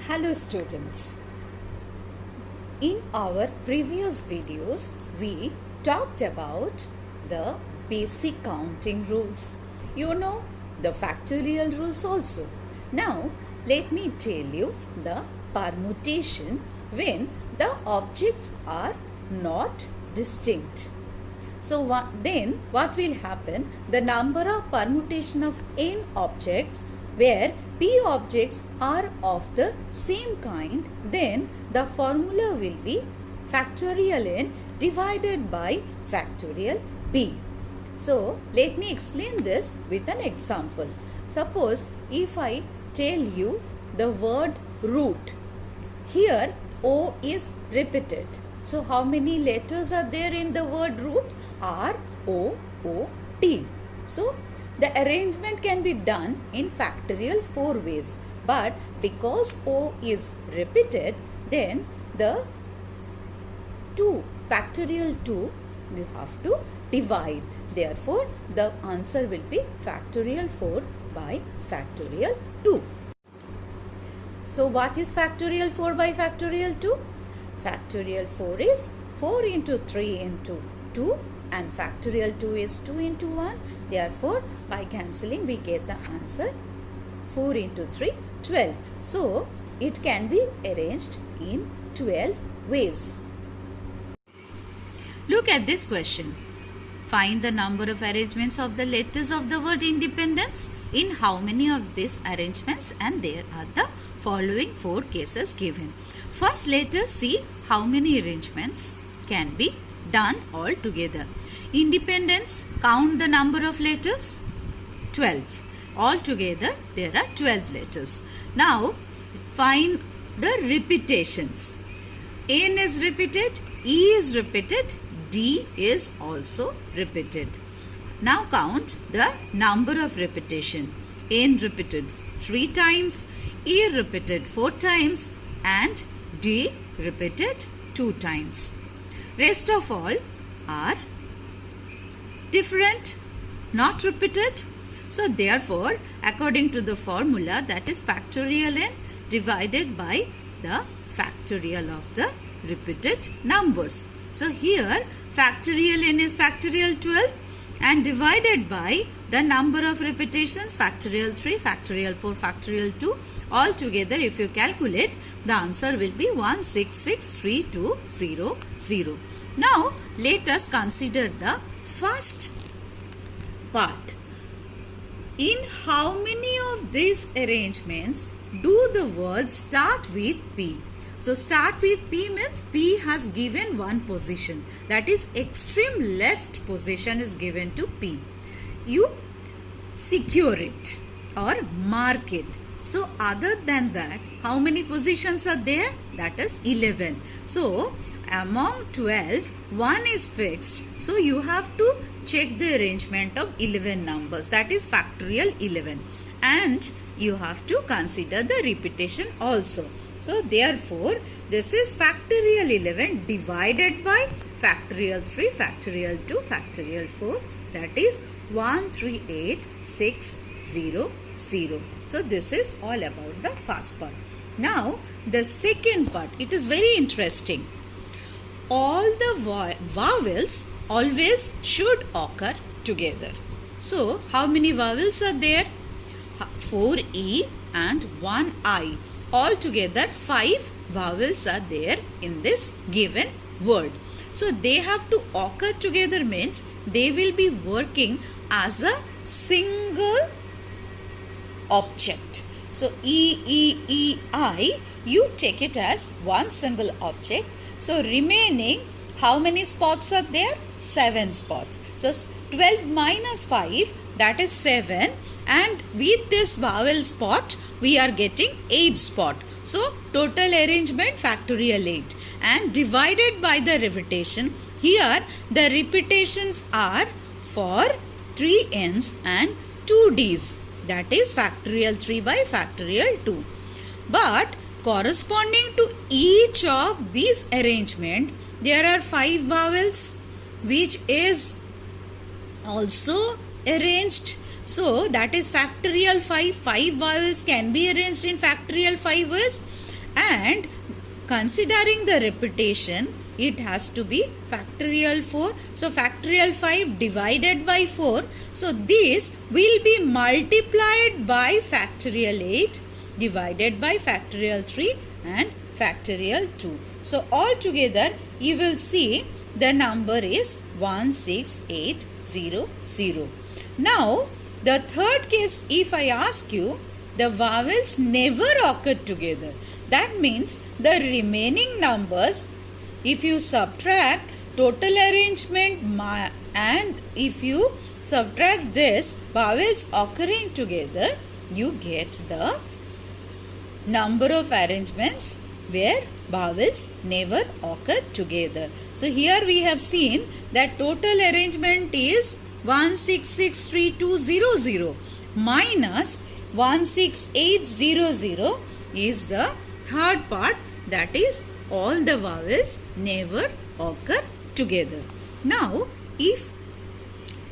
Hello students. In our previous videos, we talked about the basic counting rules. You know the factorial rules also. Now, let me tell you the permutation when the objects are not distinct. So what will happen? The number of permutation of n objects where p objects are of the same kind, then the formula will be factorial n divided by factorial p. So let me explain this with an example. Suppose if I tell you the word root, here O is repeated. So how many letters are there in the word root? R, O, O, T. So the arrangement can be done in factorial 4 ways. But because O is repeated, then the 2, factorial 2, you have to divide. Therefore, the answer will be factorial 4 by factorial 2. So what is factorial 4 by factorial 2? Factorial 4 is 4 into 3 into 2 and factorial 2 is 2 into 1. Therefore, by cancelling we get the answer 4 into 3, 12. So, it can be arranged in 12 ways. Look at this question. Find the number of arrangements of the letters of the word independence. In how many of these arrangements? And there are the following 4 cases given. First, let us see how many arrangements can be done all together. Independence, count the number of letters, 12. Altogether, there are 12 letters. Now, find the repetitions. N is repeated, E is repeated, D is also repeated. Now count the number of repetition. N repeated 3 times, E repeated 4 times and D repeated 2 times. Rest of all are different, not repeated. So therefore, according to the formula, that is factorial n divided by the factorial of the repeated numbers. So here factorial n is factorial 12 and divided by the number of repetitions factorial 3, factorial 4, factorial 2. All together if you calculate, the answer will be 1663200. Now let us consider the first part. In how many of these arrangements do the words start with P? So start with P means P has given one position, that is extreme left position is given to P. You secure it or mark it. So other than that, how many positions are there? That is 11. So among 12, 1 is fixed. So you have to check the arrangement of 11 numbers, that is factorial 11. And you have to consider the repetition also. So therefore, this is factorial 11 divided by factorial 3, factorial 2, factorial 4, that is 138600. So this is all about the first part. Now the second part, it is very interesting. All the vowels always should occur together. So how many vowels are there? 4 E and 1 I. Altogether 5 vowels are there in this given word. So they have to occur together means they will be working as a single object. So I, you take it as one single object. So remaining, how many spots are there? 7 spots. So 12 minus 5, that is 7. And with this vowel spot, we are getting 8 spot. So total arrangement factorial 8. And divided by the repetition, here the repetitions are for 3 N's and 2 D's. That is factorial 3 by factorial 2. But corresponding to each of these arrangement, there are 5 vowels which is also arranged. So that is factorial 5. 5 vowels can be arranged in factorial 5 ways. And considering the repetition, it has to be factorial 4. So factorial 5 divided by 4. So this will be multiplied by factorial 8 divided by factorial 3 and factorial 2. So altogether you will see the number is 16800. Now the third case, if I ask you, the vowels never occur together. That means the remaining numbers, if you subtract total arrangement and if you subtract this vowels occurring together, you get the number of arrangements where vowels never occur together. So here we have seen that total arrangement is 1663200 minus 16800 is the third part, that is all the vowels never occur together. Now if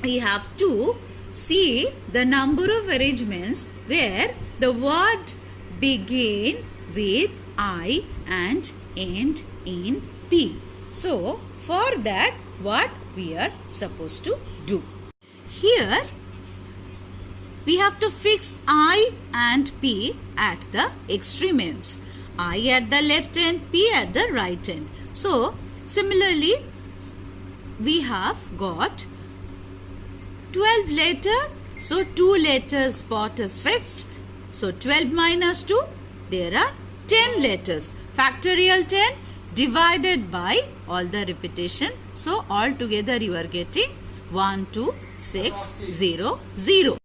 we have to see the number of arrangements where the word begin with I and end in P. So for that, what we are supposed to do? Here we have to fix I and P at the extreme ends. I at the left end, P at the right end. So similarly, we have got 12 letters. So 2 letters spot is fixed. So 12 minus 2, there are 10 letters. Factorial 10 divided by all the repetition. So altogether you are getting 12600.